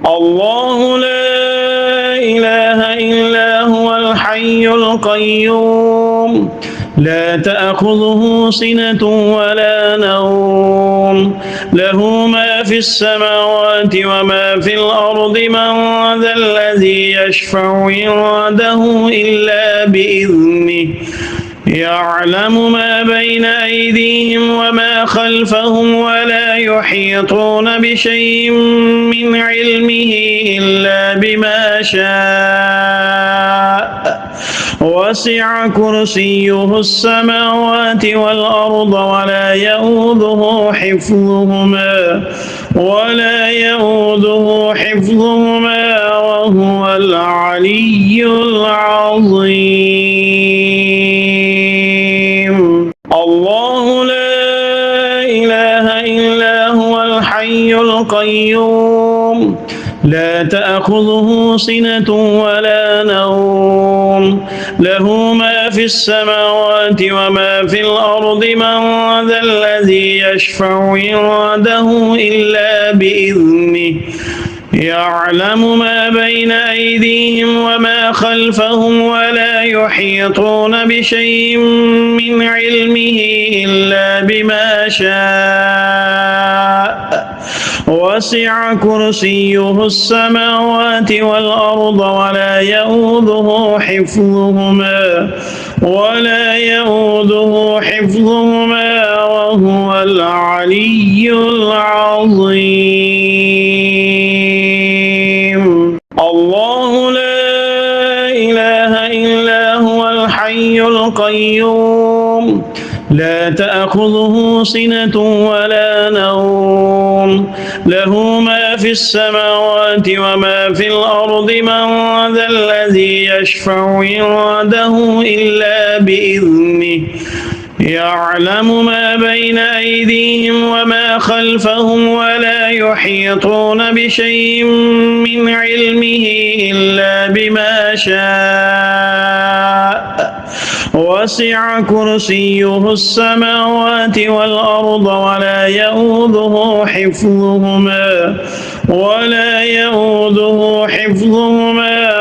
الله لا إله إلا هو الحي القيوم لا تأخذه سنة ولا نوم له ما في السماوات وما في الأرض من ذا الذي يشفع عنده إلا بإذنه يعلم ما بين أيديهم وما خلفهم ولا يحيطون بشيء من علمه إلا بما شاء وسع كرسيه السماوات والأرض ولا يؤوده حفظهما وهو العلي العظيم. الله لا إله إلا هو الحي القيوم لا تأخذه سنة ولا نوم له ما في السماوات وما في الأرض من ذا الذي يشفع عنده إلا بإذنه يعلم ما بين أيديهم وما خلفهم ولا يحيطون بشيء من علمه إلا بما شاء وسع كرسيه السماوات والأرض ولا يؤوده حفظهما وهو العلي العظيم. الله لا إله إلا هو الحي القيوم لا تأخذه سنة ولا نوم له ما في السماوات وما في الأرض من ذا الذي يشفع عنده إلا بإذنه يعلم ما بين أيديهم وما خلفهم ولا يحيطون بشيء من علمه إلا بما شاء وسع كرسيه السماوات والأرض ولا يؤوده حفظهما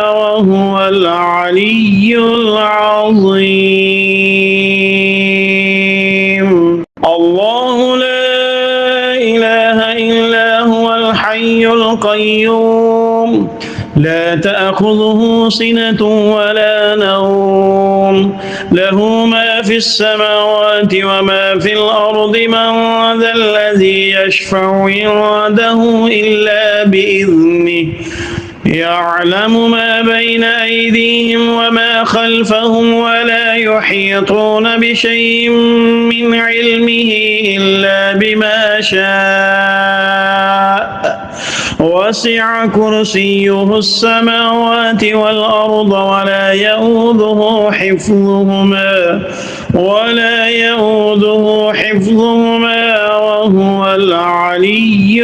وهو العلي العظيم. الله لا إله إلا هو الحي القيوم لا تأخذه سنة ولا نوم له ما في السماوات وما في الأرض من ذا الذي يشفع عنده إلا بإذنه يعلم ما بين أيديهم وما خلفهم ولا يحيطون بشيء من علمه إلا بما شاء وسع كرسيه السماوات والأرض ولا يؤوده حفظهما وهو العلي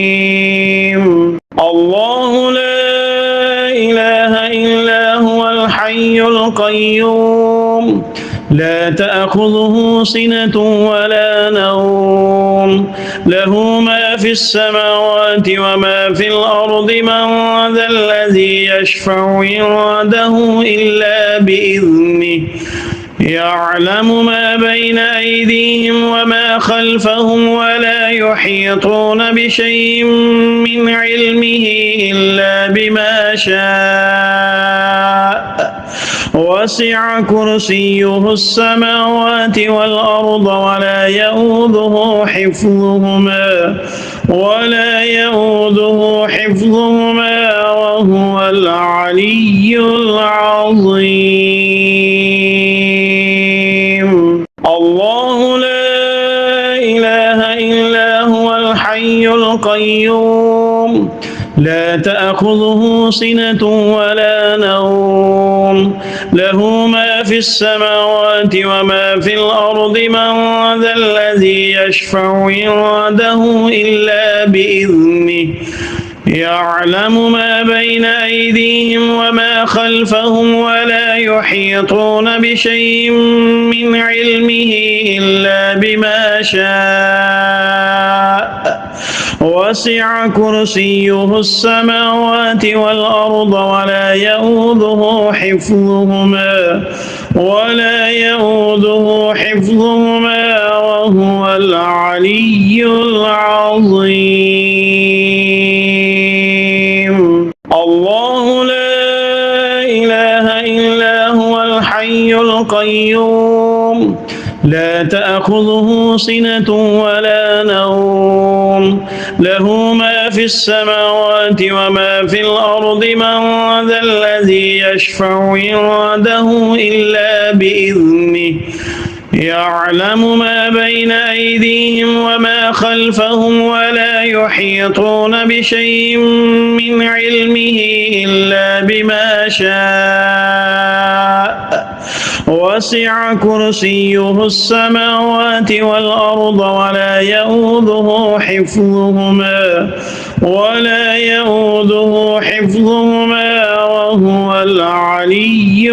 العظيم. الله لا إله إلا هو الحي القيوم لا تأخذه سنة ولا نوم له ما في السماوات وما في الأرض من ذا الذي يشفع عنده إلا بإذنه يعلم ما بين أيديهم وما خلفهم ولا يحيطون بشيء من علمه إلا بما شاء وسع كرسيه السماوات والأرض ولا يؤوده حفظهما وهو العلي العظيم. الله لا إله إلا هو الحي القيوم لا تأخذه سنة ولا نوم له ما في السماوات وما في الأرض من ذا الذي يشفع عنده إلا بإذنه يعلم ما بين أيديهم وما خلفهم ولا يحيطون بشيء من علمه إلا بما شاء وسع كرسيه السماوات والأرض ولا يؤوده حفظهما وهو العلي العظيم. الله لا إله إلا هو الحي القيوم لا تأخذه سنة ولا نوم له ما في السماوات وما في الأرض من ذا الذي يشفع عنده إلا بإذنه يعلم ما بين أيديهم وما خلفهم ولا يحيطون بشيء من علمه إلا بما شاء وسع كرسيه السماوات والأرض ولا يؤوده حفظهما وهو العلي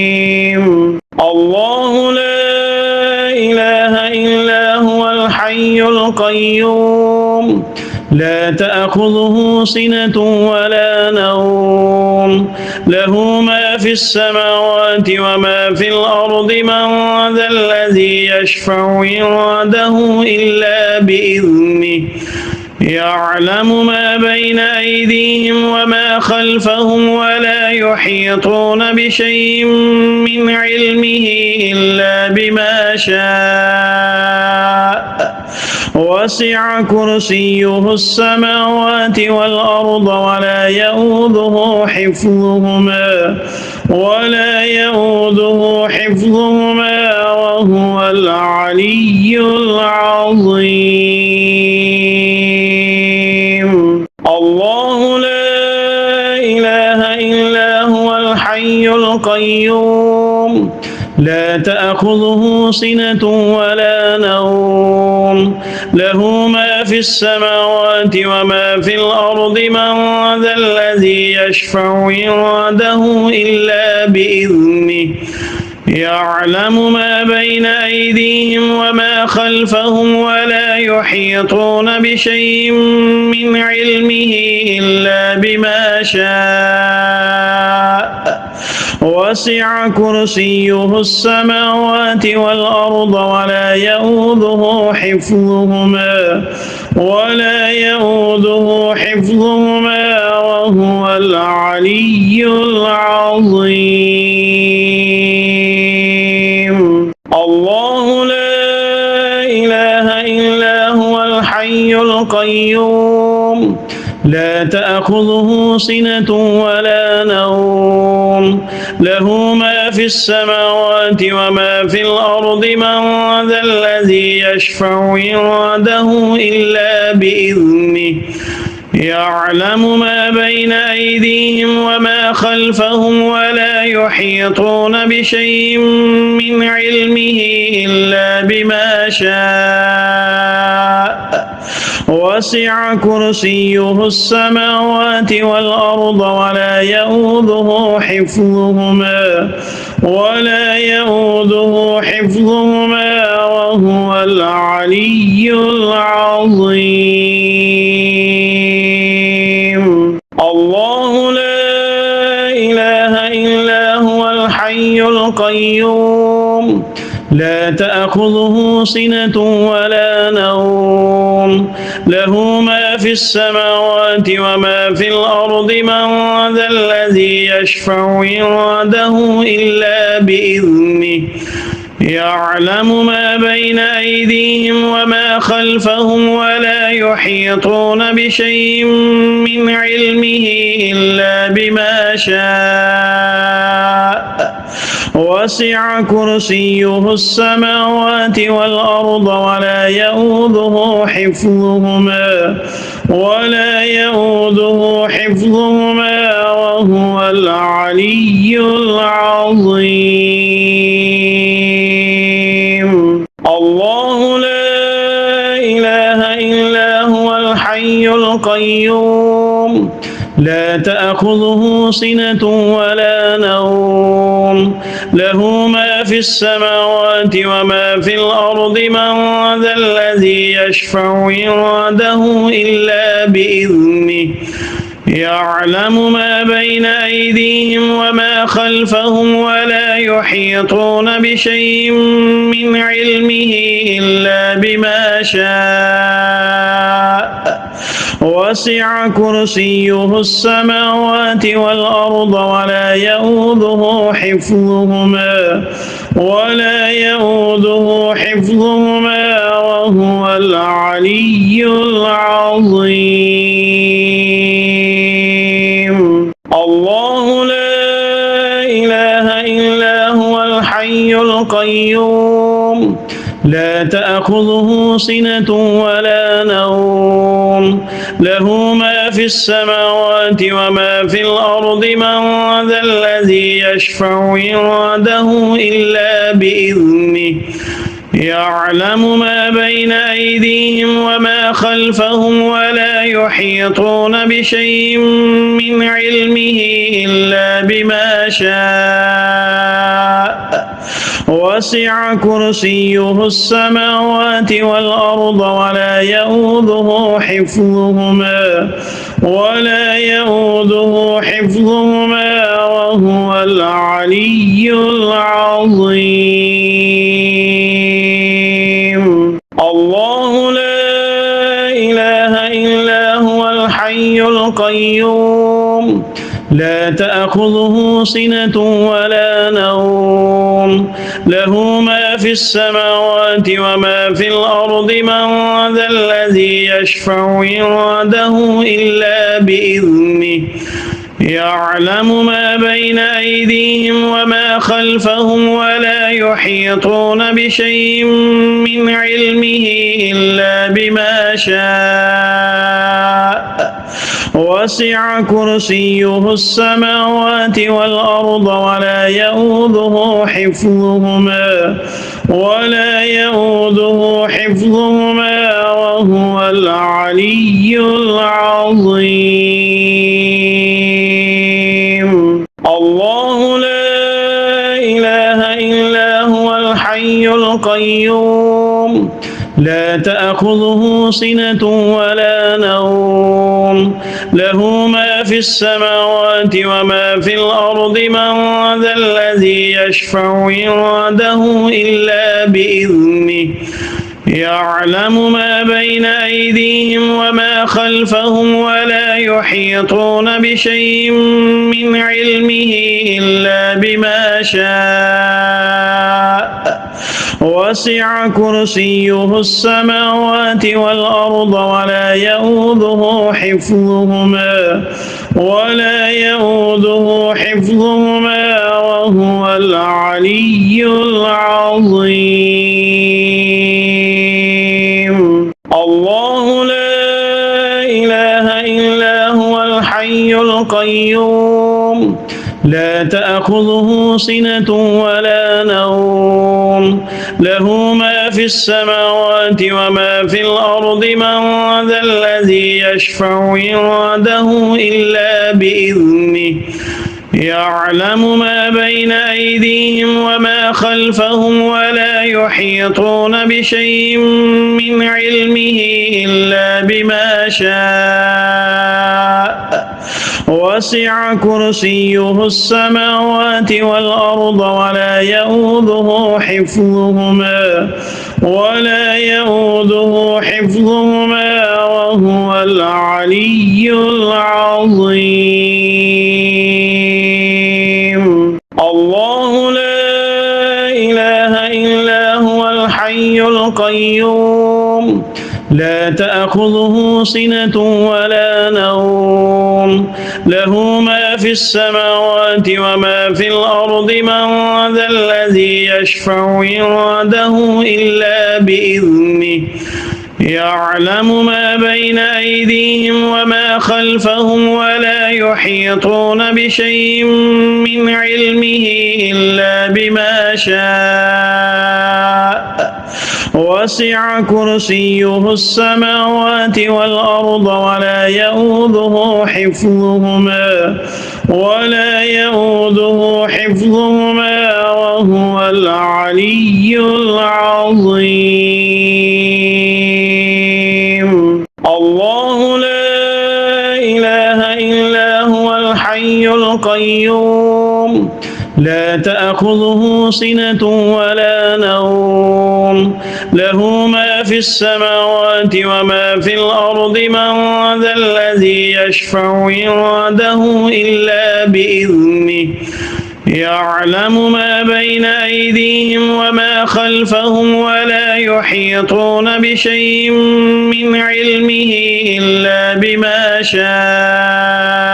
العظيم. الله لا إله إلا هو الحي القيوم لا تأخذه سنة ولا نوم له ما في السماوات وما في الأرض من ذا الذي يشفع عنده إلا بإذنه يعلم ما بين أيديهم وما خلفهم ولا يحيطون بشيء من علمه إلا بما شاء وسع كرسيه السماوات والأرض ولا يؤوده حفظهما وهو العلي العظيم. الله لا إله إلا هو الحي القيوم لا تأخذه سنة ولا نوم له ما في السماوات وما في الأرض من ذا الذي يشفع عنده إلا بإذنه يعلم ما بين أيديهم وما خلفهم ولا يحيطون بشيء من علمه إلا بما شاء وسع كرسيه السماوات والأرض ولا يؤوده حفظهما وهو العلي العظيم. الله لا إله إلا هو الحي القيوم لا تأخذه سنة ولا نوم له ما في السماوات وما في الأرض من ذا الذي يشفع عنده إلا بإذنه يعلم ما بين أيديهم وما خلفهم ولا يحيطون بشيء من علمه إلا بما شاء وسع كرسيه السماوات والأرض ولا يؤوده حفظهما وهو العلي العظيم. الله لا إله إلا هو الحي القيوم لا تأخذه سنة ولا نوم له ما في السماوات وما في الأرض من ذا الذي يشفع عنده إلا بإذنه يعلم ما بين أيديهم وما خلفهم ولا يحيطون بشيء من علمه إلا بما شاء وسع كرسيه السماوات والأرض ولا يؤوده حفظهما وهو العلي العظيم. الله لا إله إلا القيوم لا تأخذه سنة ولا نوم له ما في السماوات وما في الأرض من ذا الذي يشفع عنده إلا بإذنه يعلم ما بين أيديهم وما خلفهم ولا يحيطون بشيء من علمه إلا بما شاء وسع كرسيه السماوات والأرض ولا يؤوده حفظهما وهو العلي العظيم الله لا إله إلا هو الحي القيوم لا تأخذه سنة ولا نوم له ما في السماوات وما في الأرض من ذا الذي يشفع عنده إلا بإذنه يعلم ما بين أيديهم وما خلفهم ولا يحيطون بشيء من علمه إلا بما شاء وسع كرسيه السماوات والأرض ولا يؤوده حفظهما وهو العلي العظيم الله لا إله إلا هو الحي القيوم لا تأخذه سنة ولا نوم له ما في السماوات وما في الأرض من ذا الذي يشفع عنده إلا بإذنه يعلم ما بين أيديهم وما خلفهم ولا يحيطون بشيء من علمه إلا بما شاء وسع كرسيه السماوات والأرض ولا يؤوده حفظهما وهو العلي العظيم الله لا إله إلا هو الحي القيوم لا تأخذه سنة ولا نوم له ما في السماوات وما في الأرض من ذا الذي يشفع عنده إلا بإذنه يعلم ما بين أيديهم وما خلفهم ولا يحيطون بشيء من علمه إلا بما شاء وسع كرسيه السماوات والأرض ولا يؤوده حفظهما وهو العلي العظيم الله لا إله إلا هو الحي القيوم لا تأخذه سنة ولا نوم له ما في السماوات وما في الأرض من ذا الذي يشفع عنده إلا بإذنه يعلم ما بين أيديهم وما خلفهم ولا يحيطون بشيء من علمه إلا بما شاء وسع كرسيه السماوات والأرض ولا يؤوده حفظهما وهو العلي العظيم الله لا إله إلا هو الحي القيوم لا تأخذه سنة ولا نوم له ما في السماوات وما في الأرض من ذا الذي يشفع عنده إلا بإذنه يعلم ما بين أيديهم وما خلفهم ولا يحيطون بشيء من علمه إلا بما شاء وسع كرسيه السماوات والأرض ولا يؤوده حفظهما وهو العلي العظيم. الله لا إله إلا هو الحي القيوم لا تأخذه سنة ولا نوم له ما في السماوات وما في الأرض من ذا الذي يشفع عنده إلا بإذنه يعلم ما بين أيديهم وما خلفهم ولا يحيطون بشيء من علمه إلا بما شاء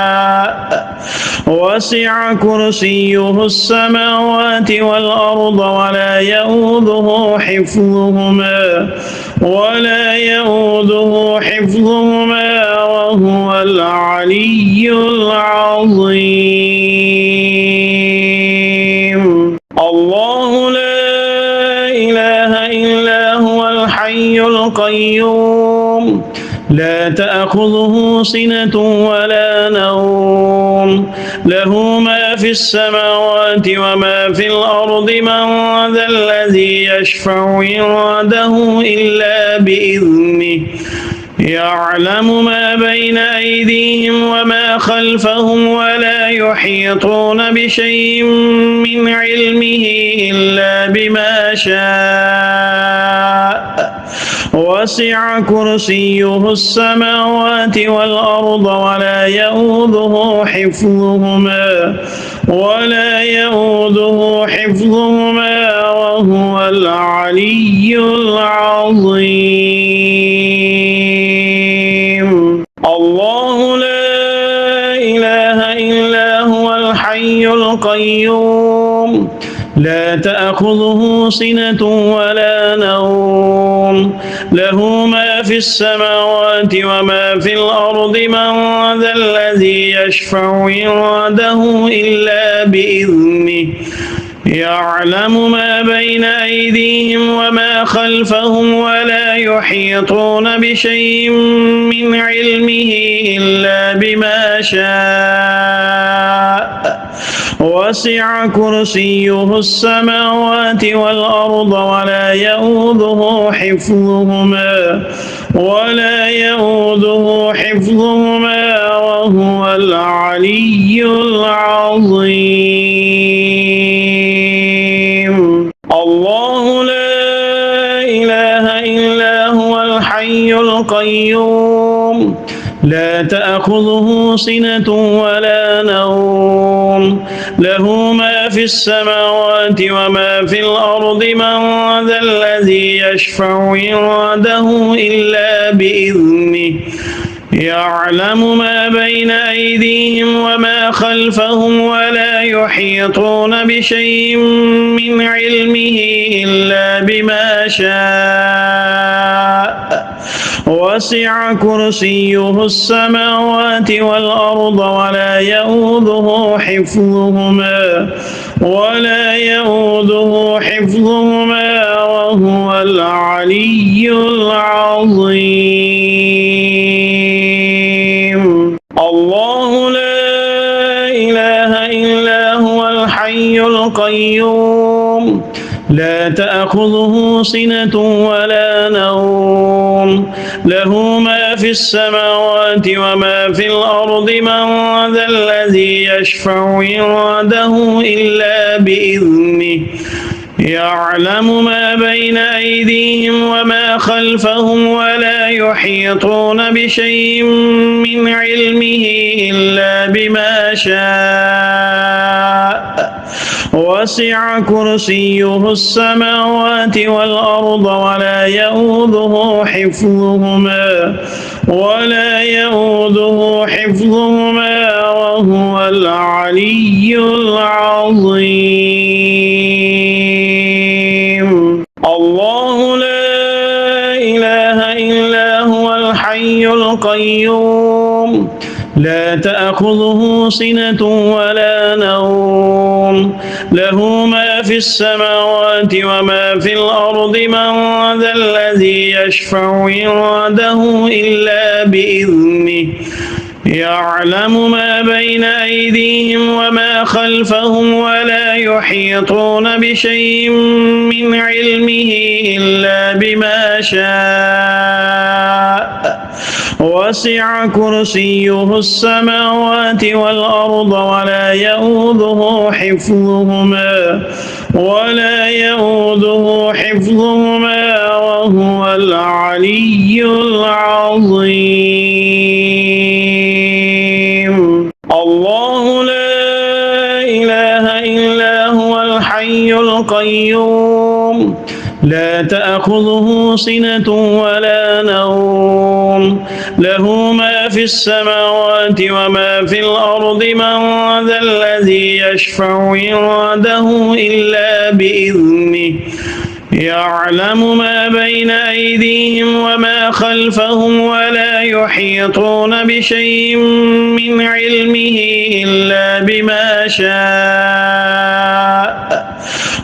وسع كرسيه السماوات والأرض ولا يؤوده حفظهما وهو العلي العظيم. الله لا إله إلا هو الحي القيوم لا تأخذه سنة ولا نوم له ما في السماوات وما في الأرض من ذا الذي يشفع عنده إلا بإذنه يعلم ما بين أيديهم وما خلفهم ولا يحيطون بشيء من علمه إلا بما شاء وسع كرسيه السماوات والأرض ولا يؤوده حفظهما وهو العلي العظيم. الله لا إله إلا هو الحي القيوم لا تأخذه سنة ولا نوم له ما في السماوات وما في الأرض من ذا الذي يشفع عنده إلا بإذنه يعلم ما بين أيديهم وما خلفهم ولا يحيطون بشيء من علمه إلا بما شاء وسع كرسيه السماوات والأرض ولا يؤوده حفظهما وهو العلي العظيم. الله لا إله إلا هو الحي القيوم لا تأخذه سنة ولا نوم له ما في السماوات وما في الأرض من ذا الذي يشفع عنده إلا بإذنه يعلم ما بين أيديهم وما خلفهم ولا يحيطون بشيء من علمه إلا بما شاء وسع كرسيه السماوات والأرض ولا يؤوده حفظهما وهو العلي العظيم. الله لا إله إلا هو الحي القيوم لا تأخذه سنة ولا نوم له ما في السماوات وما في الأرض من ذا الذي يشفع عنده إلا بإذنه يعلم ما بين أيديهم وما خلفهم ولا يحيطون بشيء من علمه إلا بما شاء وسع كرسيه السماوات والأرض ولا يؤوده حفظهما وهو العلي العظيم. الله لا إله إلا الحي القيوم لا تأخذه سنة ولا نوم له ما في السماوات وما في الأرض من ذا الذي يشفع عنده إلا بإذنه يعلم ما بين أيديهم وما خلفهم ولا يحيطون بشيء من علمه إلا بما شاء وسع كرسيه السماوات والأرض ولا يؤوده حفظهما وهو العلي العظيم الله لا إله إلا هو الحي القيوم لا تأخذه سنة ولا نوم له ما في السماوات وما في الأرض من ذا الذي يشفع عنده إلا بإذنه يعلم ما بين أيديهم وما خلفهم ولا يحيطون بشيء من علمه إلا بما شاء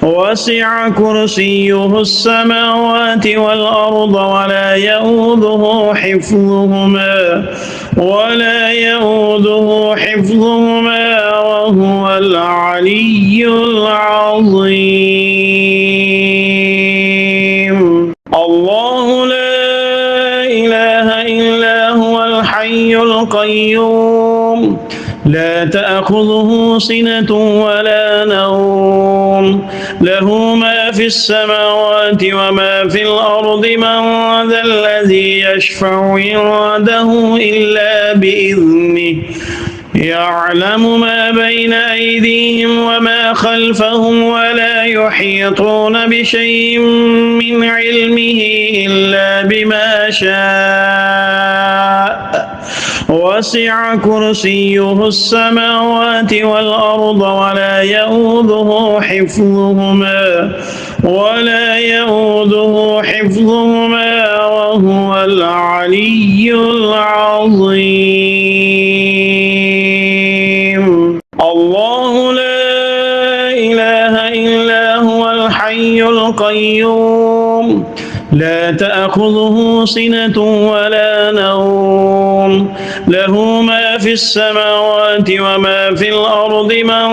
وسع كرسيه السماوات والأرض ولا يؤوده حفظهما وهو العلي العظيم الله لا إله إلا هو الحي القيوم لا تأخذه سنة ولا نوم له ما في السماوات وما في الأرض من ذا الذي يشفع عنده إلا بإذنه يعلم ما بين أيديهم وما خلفهم ولا يحيطون بشيء من علمه إلا بما شاء وسع كرسيه السماوات والأرض ولا يؤوده حفظهما وهو العلي العظيم الله لا إله إلا هو الحي القيوم لا تأخذه سنة ولا نوم له ما في السماوات وما في الأرض من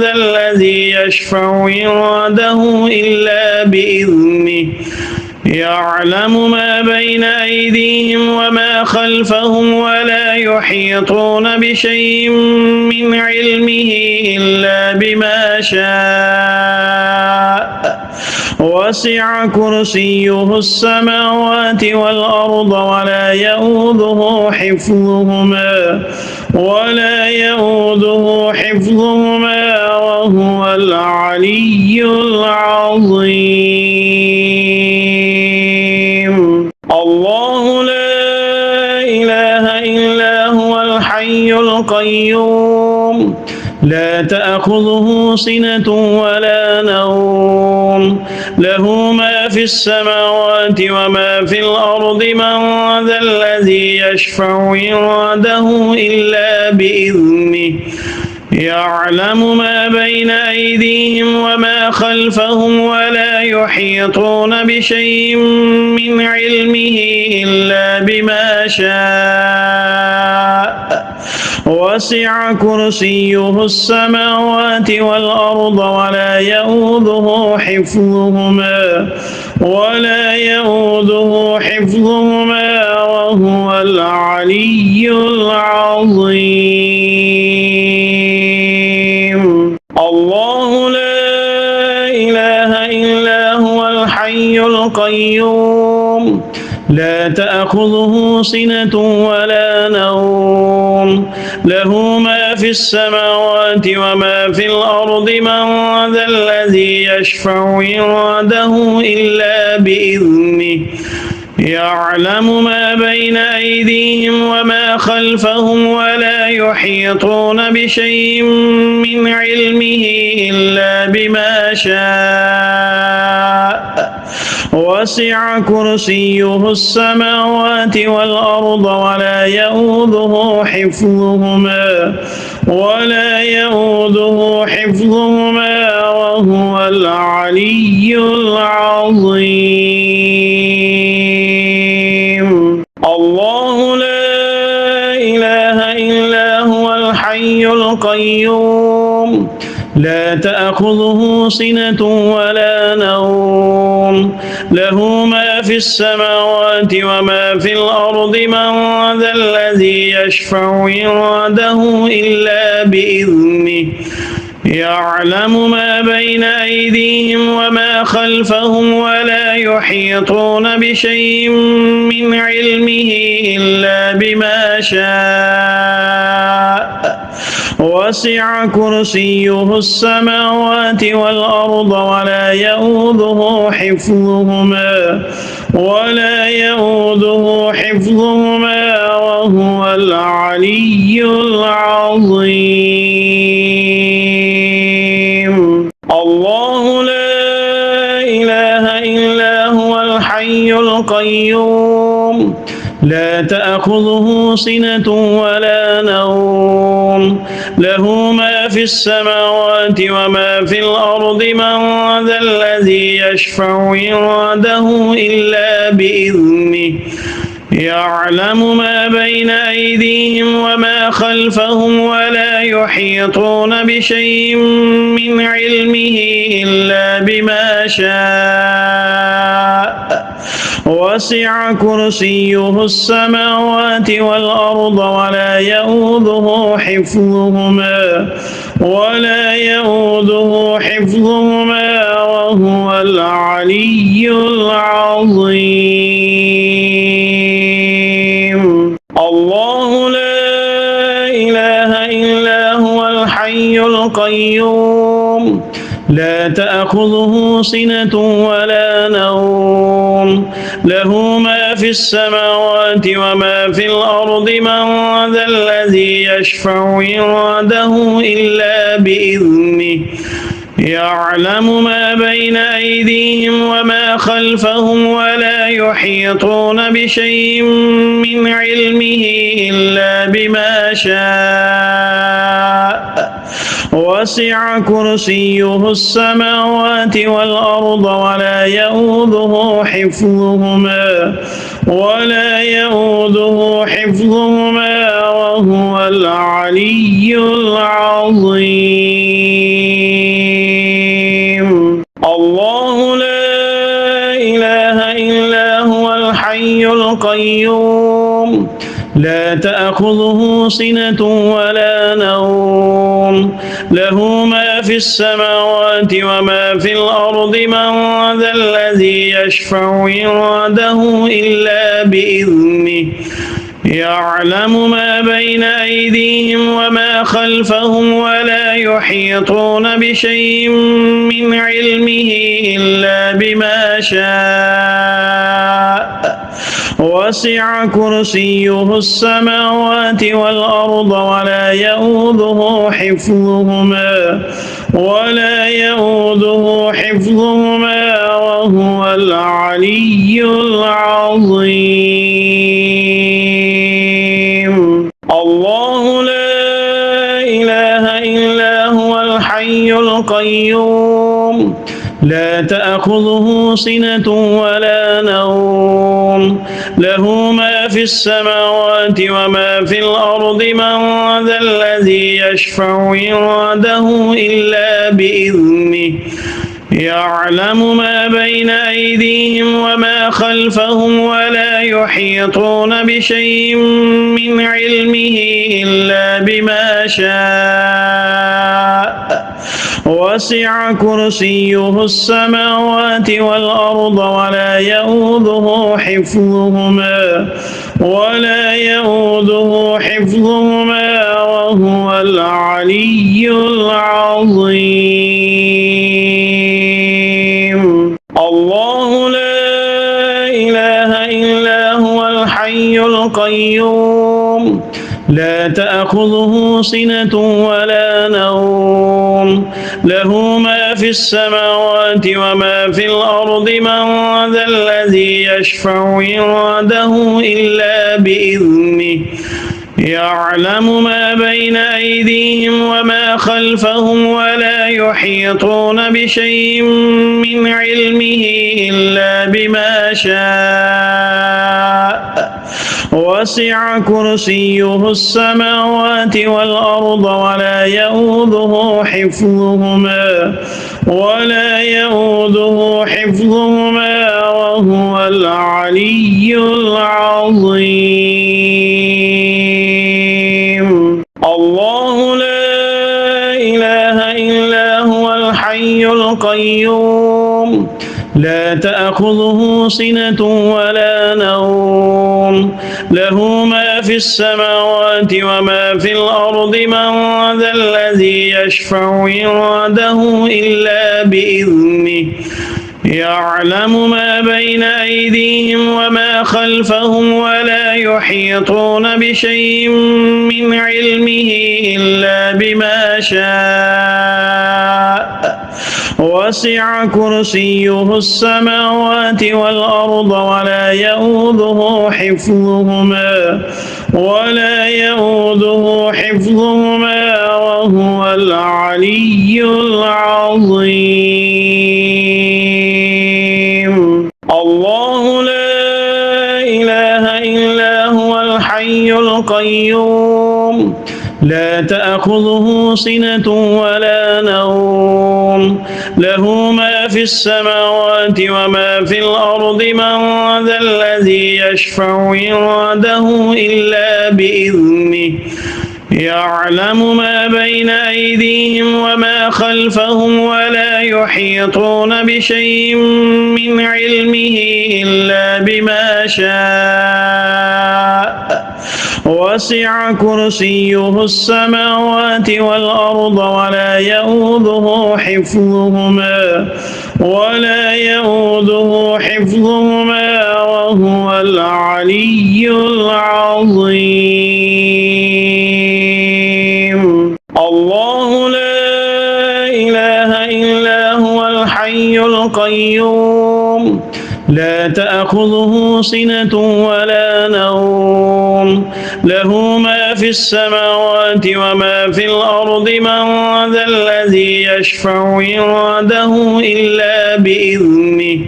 ذا الذي يشفع عنده إلا بإذنه يعلم ما بين أيديهم وما خلفهم ولا يحيطون بشيء من علمه إلا بما شاء وسع كرسيه السماوات والأرض ولا يؤوده حفظهما وهو العلي العظيم الله لا إله إلا هو الحي القيوم لا تأخذه سنة ولا نوم له ما في السماوات وما في الأرض من ذا الذي يشفع عنده إلا بإذنه يعلم ما بين أيديهم وما خلفهم ولا يحيطون بشيء من علمه إلا بما شاء وسع كرسيه السماوات والأرض ولا يؤوده حفظهما وهو العلي العظيم الله لا إله إلا هو الحي القيوم لا تأخذه سنة ولا نوم له ما في السماوات وما في الأرض من ذا الذي يشفع عنده إلا بإذنه يعلم ما بين أيديهم وما خلفهم ولا يحيطون بشيء من علمه إلا بما شاء وسع كرسيه السماوات والأرض ولا يؤوده حفظهما وهو العلي العظيم. الله لا إله إلا هو الحي القيوم لا تأخذه سنة ولا نوم له ما في السماوات وما في الأرض من ذا الذي يشفع عنده إلا بإذنه يعلم ما بين أيديهم وما خلفهم ولا يحيطون بشيء من علمه إلا بما شاء وسع كرسيه السماوات والأرض ولا يؤوده حفظهما وهو العلي العظيم. الله لا إله إلا هو الحي القيوم لا تأخذه سنة ولا نوم له ما في السماوات وما في الأرض من ذا الذي يشفع عنده إلا بإذنه يعلم ما بين أيديهم وما خلفهم ولا يحيطون بشيء من علمه إلا بما شاء وسع كرسيه السماوات والأرض ولا يؤوده حفظهما وهو العلي العظيم. الله لا إله إلا هو الحي القيوم لا تأخذه سنة ولا نوم له ما في السماوات وما في الأرض من ذا الذي يشفع عنده إلا بإذنه يعلم ما بين أيديهم وما خلفهم ولا يحيطون بشيء من علمه إلا بما شاء وسع كرسيه السماوات والأرض ولا يؤوده حفظهما وهو العلي العظيم. الله لا إله إلا هو الحي القيوم لا تأخذه سنة ولا نوم له ما في السماوات وما في الأرض من ذا الذي يشفع عنده إلا بإذنه يعلم ما بين أيديهم وما خلفهم ولا يحيطون بشيء من علمه إلا بما شاء وسع كرسيه السماوات والأرض ولا يؤوده حفظهما وهو العلي العظيم. الله لا إله إلا هو الحي القيوم لا تأخذه سنة ولا نوم له ما في السماوات وما في الأرض من ذا الذي يشفع عنده إلا بإذنه يعلم ما بين أيديهم وما خلفهم ولا يحيطون بشيء من علمه إلا بما شاء وسع كرسيه السماوات والأرض ولا يؤوده حفظهما وهو العلي العظيم. الله لا إله إلا هو الحي القيوم لا تأخذه سنة ولا نوم له ما في السماوات وما في الأرض من ذا الذي يشفع عنده إلا بإذنه يعلم ما بين أيديهم وما خلفهم ولا يحيطون بشيء من علمه إلا بما شاء وسع كرسيه السماوات والأرض ولا يؤوده حفظهما وهو العلي العظيم الله لا إله إلا هو الحي القيوم لا تأخذه سنة ولا نوم له ما في السماوات وما في الأرض من ذا الذي يشفع عنده إلا بإذنه يعلم ما بين أيديهم وما خلفهم ولا يحيطون بشيء من علمه إلا بما شاء وسع كرسيه السماوات والأرض ولا يؤوده حفظهما وهو العلي العظيم الله لا إله إلا هو الحي القيوم لا تأخذه سنة ولا نوم له ما في السماوات وما في الأرض من ذا الذي يشفع عنده إلا بإذنه يعلم ما بين أيديهم وما خلفهم ولا يحيطون بشيء من علمه إلا بما شاء وسع كرسيه السماوات والأرض ولا يؤوده حفظهما وهو العلي العظيم الله لا إله إلا هو الحي القيوم لا تأخذه سنة ولا نوم له ما في السماوات وما في الأرض من ذا الذي يشفع عنده إلا بإذنه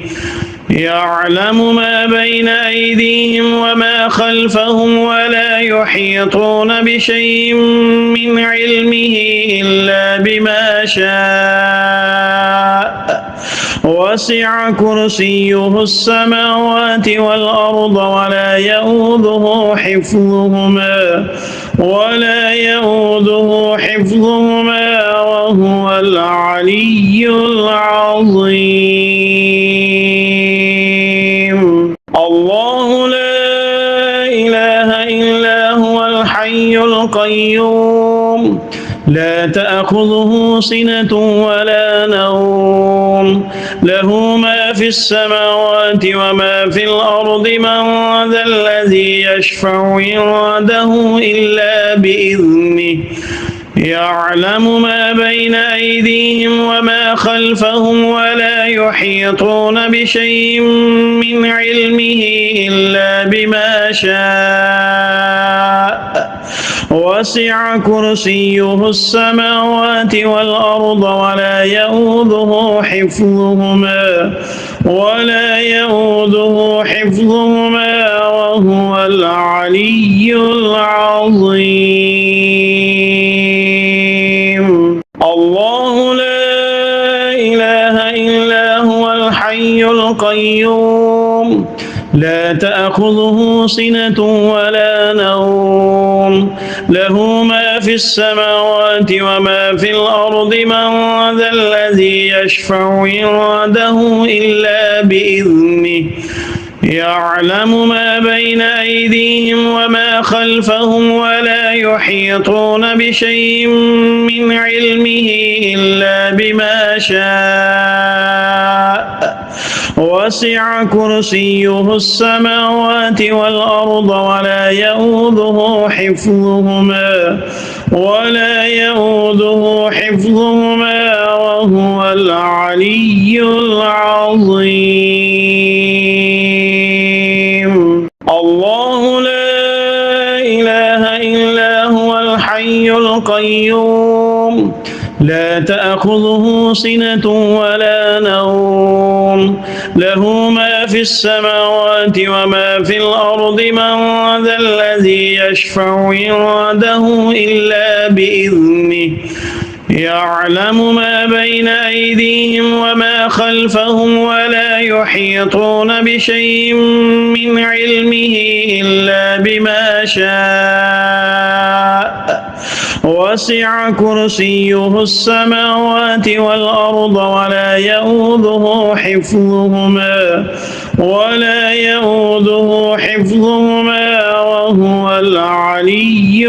يعلم ما بين أيديهم وما خلفهم ولا يحيطون بشيء من علمه إلا بما شاء وسع كرسيه السماوات والأرض ولا يؤوده حفظهما وهو العلي العظيم الله لا إله إلا هو الحي القيوم لا تأخذه سنة ولا نوم له ما في السماوات وما في الأرض من ذا الذي يشفع عنده إلا بإذنه يعلم ما بين أيديهم وما خلفهم ولا يحيطون بشيء من علمه إلا بما شاء وسع كرسيه السماوات والأرض ولا يؤوده حفظهما وهو العلي العظيم الله لا إله إلا هو الحي القيوم لا تأخذه سنة ولا نوم له ما في السماوات وما في الأرض من ذا الذي يشفع عنده إلا بإذنه يعلم ما بين أيديهم وما خلفهم ولا يحيطون بشيء من علمه إلا بما شاء وسع كرسيه السماوات والأرض ولا يؤوده حفظهما وهو العلي العظيم. الله لا إله إلا هو الحي القيوم لا تأخذه سنة ولا نوم له ما في السماوات وما في الأرض من ذا الذي يشفع عنده إلا بإذنه يعلم ما بين أيديهم وما خلفهم ولا يحيطون بشيء من علمه إلا بما شاء وسع كرسيه السماوات والأرض ولا يؤوده حفظهما وهو العلي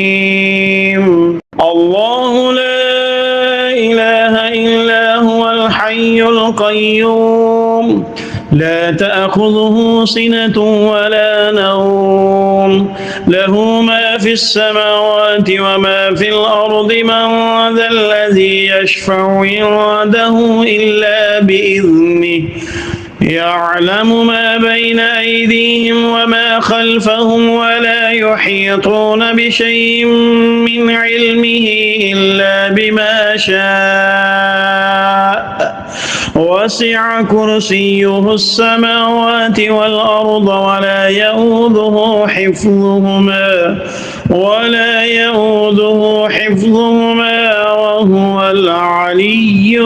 العظيم. الله لا إله إلا هو الحي القيوم لا تأخذه سنة ولا نوم له ما في السماوات وما في الأرض من ذا الذي يشفع عنده إلا بإذنه يعلم ما بين أيديهم وما خلفهم ولا يحيطون بشيء من علمه إلا بما شاء وسع كرسيه السماوات والأرض ولا يؤوده حفظهما وهو العلي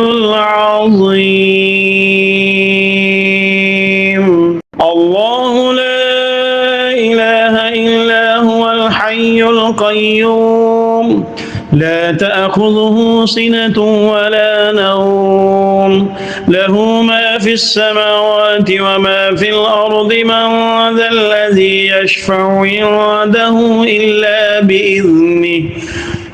العظيم. الله لا إله إلا هو الحي القيوم لا تأخذه سنة ولا نوم له ما في السماوات وما في الأرض من ذا الذي يشفع عنده إلا بإذنه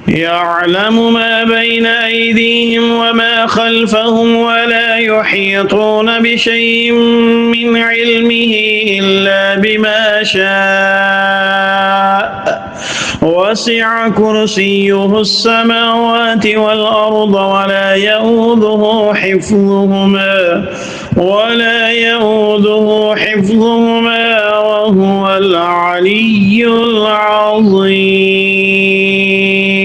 يعلم ما بين أيديهم وما خلفهم ولا يحيطون بشيء من علمه إلا بما شاء وسع كرسيه السماوات والأرض ولا يؤوده حفظهما وهو العلي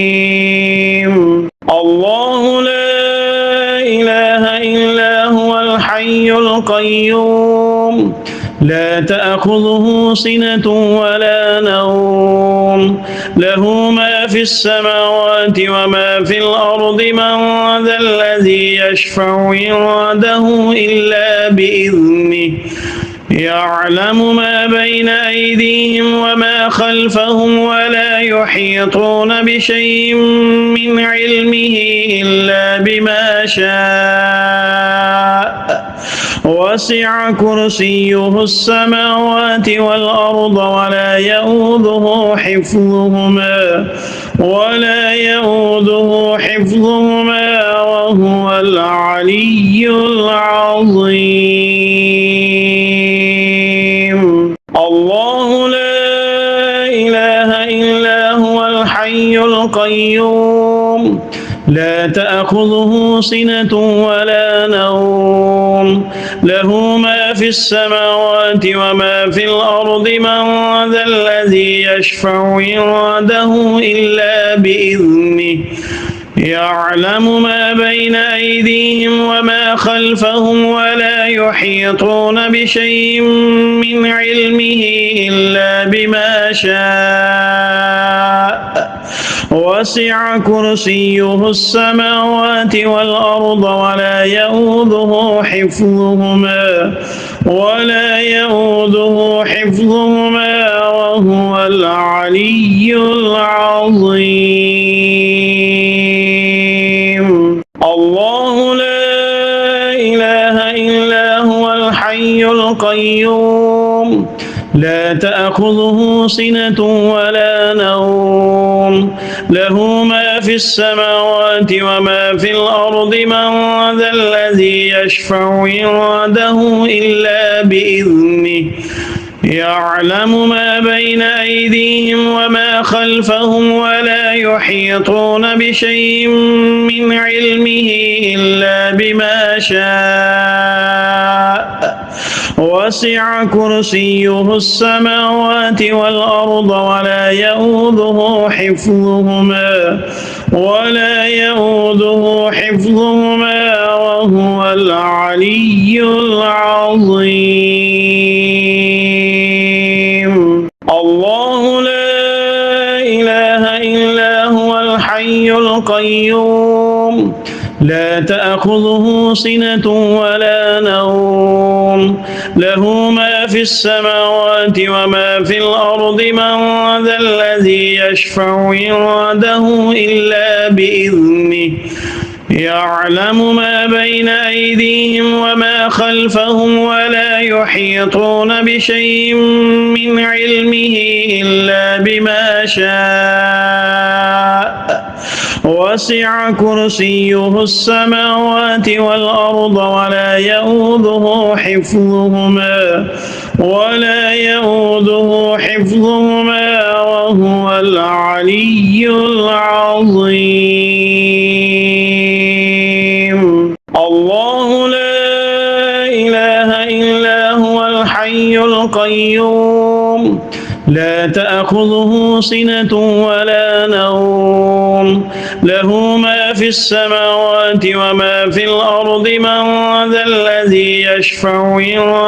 العظيم. الله لا إله إلا هو الحي القيوم لا تأخذه سنة ولا نوم له ما في السماوات وما في الأرض من ذا الذي يشفع عنده إلا بإذنه يعلم ما بين أيديهم وما خلفهم ولا يحيطون بشيء من علمه إلا بما شاء وسع كرسيه السماوات والأرض ولا يؤوده حفظهما وهو العلي العظيم. الله لا إله إلا هو الحي القيوم لا تأخذه سنة ولا نوم له ما في السماوات وما في الأرض من ذا الذي يشفع عنده إلا بإذنه يعلم ما بين أيديهم وما خلفهم ولا يحيطون بشيء من علمه إلا بما شاء وسع كرسيه السماوات والأرض ولا يؤوده حفظهما وهو العلي العظيم. الله لا إله إلا هو الحي القيوم القيوم لا تأخذه سنة ولا نوم له ما في السماوات وما في الأرض من ذا الذي يشفع عنده إلا بإذنه يعلم ما بين أيديهم وما خلفهم ولا يحيطون بشيء من علمه إلا بما شاء وسع كرسيه السماوات والأرض ولا يؤوده حفظهما وهو العلي العظيم الله لا إله إلا هو الحي القيوم لا تأخذه سنة ولا نوم له ما في السماوات وما في الأرض من ذا الذي يشفع عنده إلا بإذنه يعلم ما بين أيديهم وما خلفهم ولا يحيطون بشيء من علمه إلا بما شاء وسع كرسيه السماوات والأرض ولا يؤوده حفظهما وهو العلي العظيم الله لا إله إلا هو الحي القيوم لا تأخذه سنة ولا نوم له ما في السماوات وما في الأرض من ذا الذي يشفع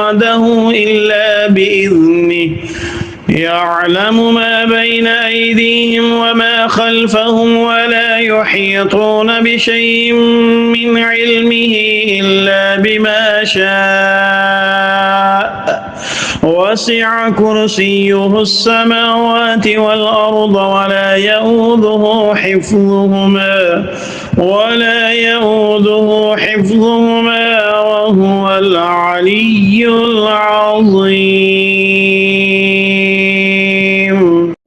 عنده إلا بإذنه يعلم ما بين أيديهم وما خلفهم ولا يحيطون بشيء من علمه إلا بما شاء وسع كرسيه السماوات والأرض ولا يؤوده حفظهما وهو العلي العظيم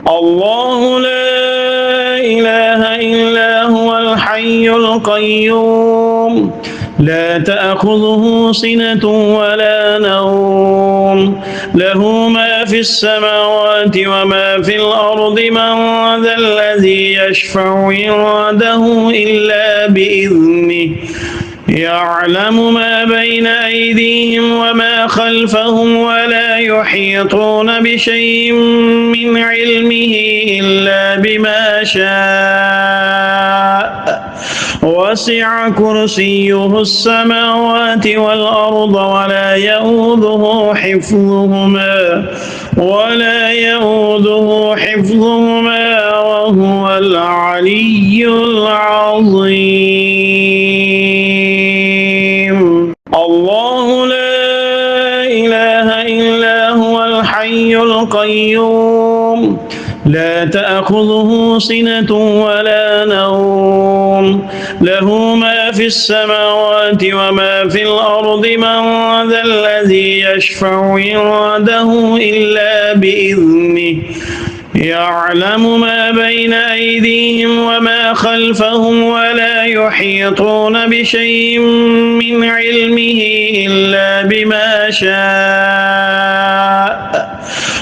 الله لا إله إلا هو الحي القيوم لا تأخذه سنة ولا نوم له ما في السماوات وما في الأرض من ذا الذي يشفع عنده إلا بإذنه يعلم ما بين أيديهم وما خلفهم ولا يحيطون بشيء من علمه إلا بما شاء وسع كرسيه السماوات والأرض ولا يؤوده حفظهما وهو العلي العظيم الله لا إله إلا هو الحي القيوم لا تأخذه سنة ولا نوم له ما في السماوات وما في الأرض من ذا الذي يشفع عنده إلا بإذنه يعلم ما بين أيديهم وما خلفهم ولا يحيطون بشيء من علمه إلا بما شاء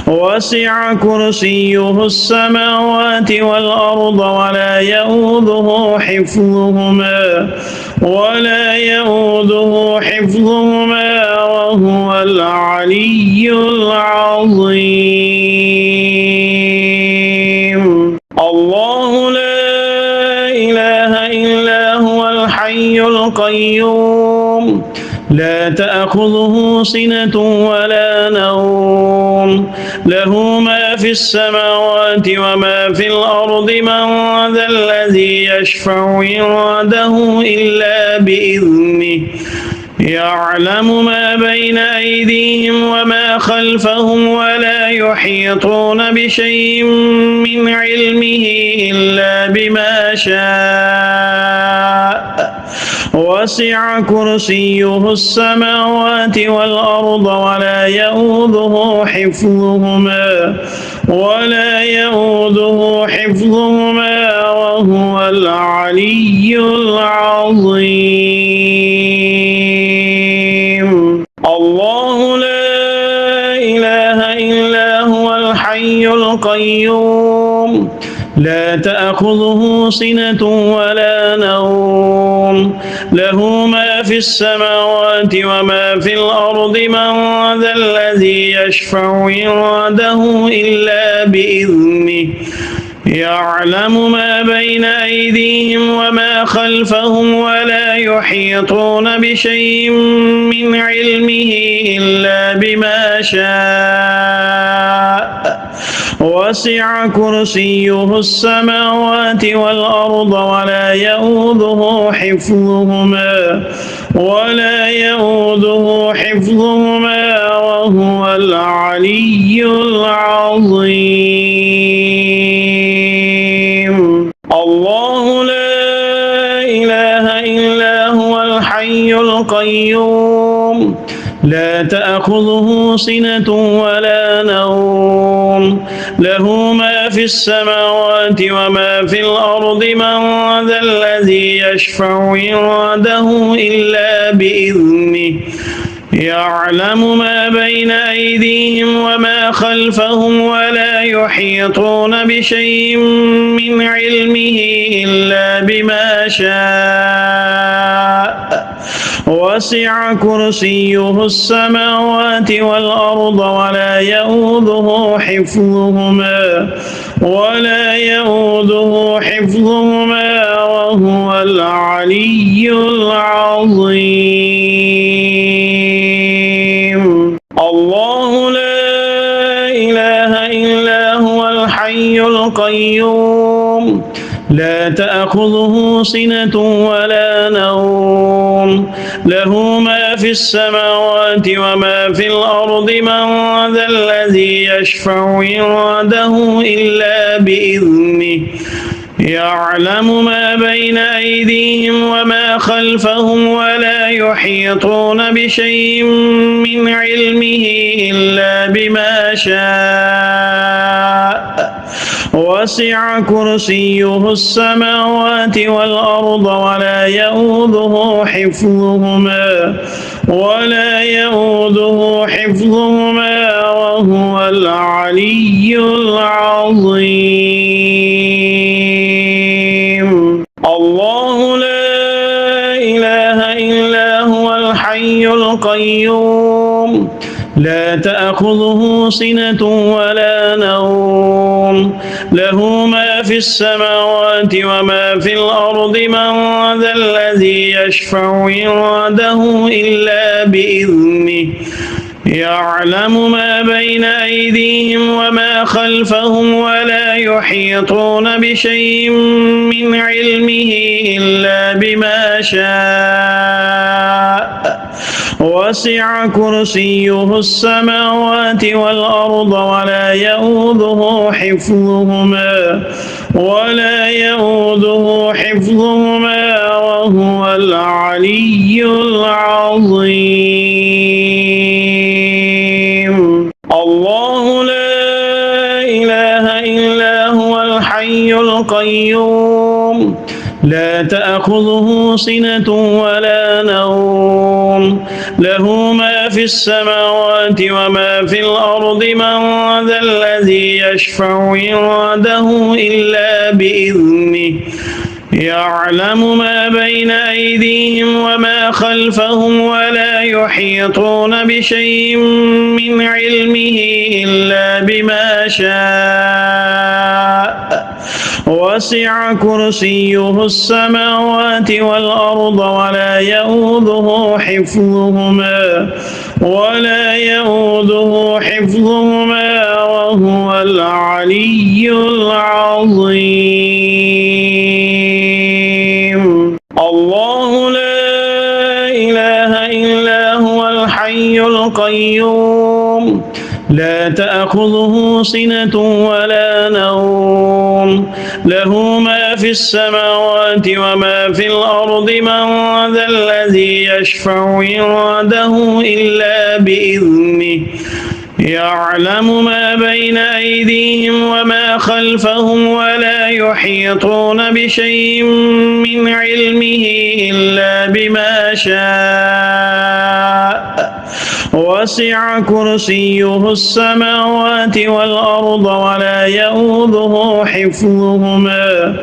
وسع كرسيه السماوات والأرض ولا يؤوده حفظهما وهو العلي العظيم الله لا إله إلا هو الحي القيوم لا تأخذه سنة ولا نوم له ما في السماوات وما في الأرض من ذا الذي يشفع عنده إلا بإذنه يعلم ما بين أيديهم وما خلفهم ولا يحيطون بشيء من علمه إلا بما شاء وسع كرسيه السماوات والأرض ولا يؤوده حفظهما وهو العلي العظيم. الله لا إله إلا هو الحي القيوم لا تأخذه سنة ولا نوم له ما في السماوات وما في الأرض من ذا الذي يشفع عنده إلا بإذنه يعلم ما بين أيديهم وما خلفهم ولا يحيطون بشيء من علمه إلا بما شاء وسع كرسيه السماوات والأرض ولا يؤوده حفظهما وهو العلي العظيم. الله لا إله إلا هو الحي القيوم لا تأخذه سنة ولا نوم له ما في السماوات وما في الأرض من ذا الذي يشفع عنده إلا بإذنه يعلم ما بين أيديهم وما خلفهم ولا يحيطون بشيء من علمه إلا بما شاء وسع كرسيه السماوات والأرض ولا يؤوده حفظهما وهو العلي العظيم. الله لا إله إلا هو الحي القيوم لا تأخذه سنة ولا نوم له ما في السماوات وما في الأرض من ذا الذي يشفع عنده إلا بإذنه يعلم ما بين أيديهم وما خلفهم ولا يحيطون بشيء من علمه إلا بما شاء وسع كرسيه السماوات والأرض ولا يؤوده حفظهما وهو العلي العظيم. الله لا إله إلا هو الحي القيوم لا تأخذه سنة ولا نوم له ما في السماوات وما في الأرض من ذا الذي يشفع عنده إلا بإذنه يعلم ما بين أيديهم وما خلفهم ولا يحيطون بشيء من علمه إلا بما شاء وسع كرسيه السماوات والأرض ولا يؤوده حفظهما وهو العلي العظيم. الله لا إله إلا هو الحي القيوم لا تأخذه سنة ولا نوم له ما في السماوات وما في الأرض من ذا الذي يشفع عنده إلا بإذنه يعلم ما بين أيديهم وما خلفهم ولا يحيطون بشيء من علمه إلا بما شاء وسع كرسيه السماوات والأرض ولا يؤوده حفظهما وهو العلي العظيم. الله لا إله إلا لا تأخذه سنة ولا نوم له ما في السماوات وما في الأرض من ذا الذي يشفع عنده إلا بإذنه يعلم ما بين أيديهم وما خلفهم ولا يحيطون بشيء من علمه إلا بما شاء وسع كرسيه السماوات والأرض ولا يؤوده حفظهما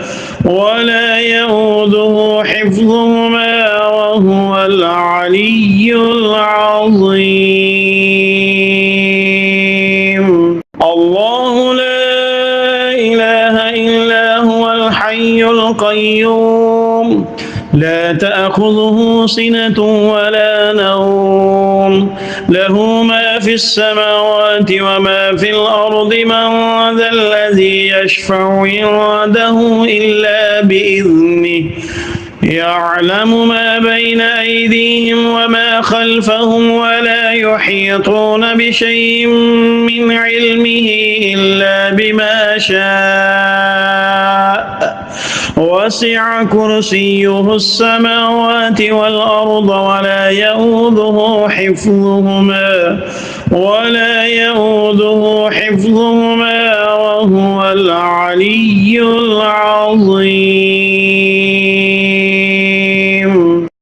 وهو العلي العظيم الله لا إله إلا هو الحي القيوم لا تأخذه سنة ولا نوم له ما في السماوات وما في الأرض من ذا الذي يشفع عنده إلا بإذنه يعلم ما بين أيديهم وما خلفهم ولا يحيطون بشيء من علمه إلا بما شاء وسع كرسيه السماوات والأرض ولا يؤوده حفظهما وهو العلي العظيم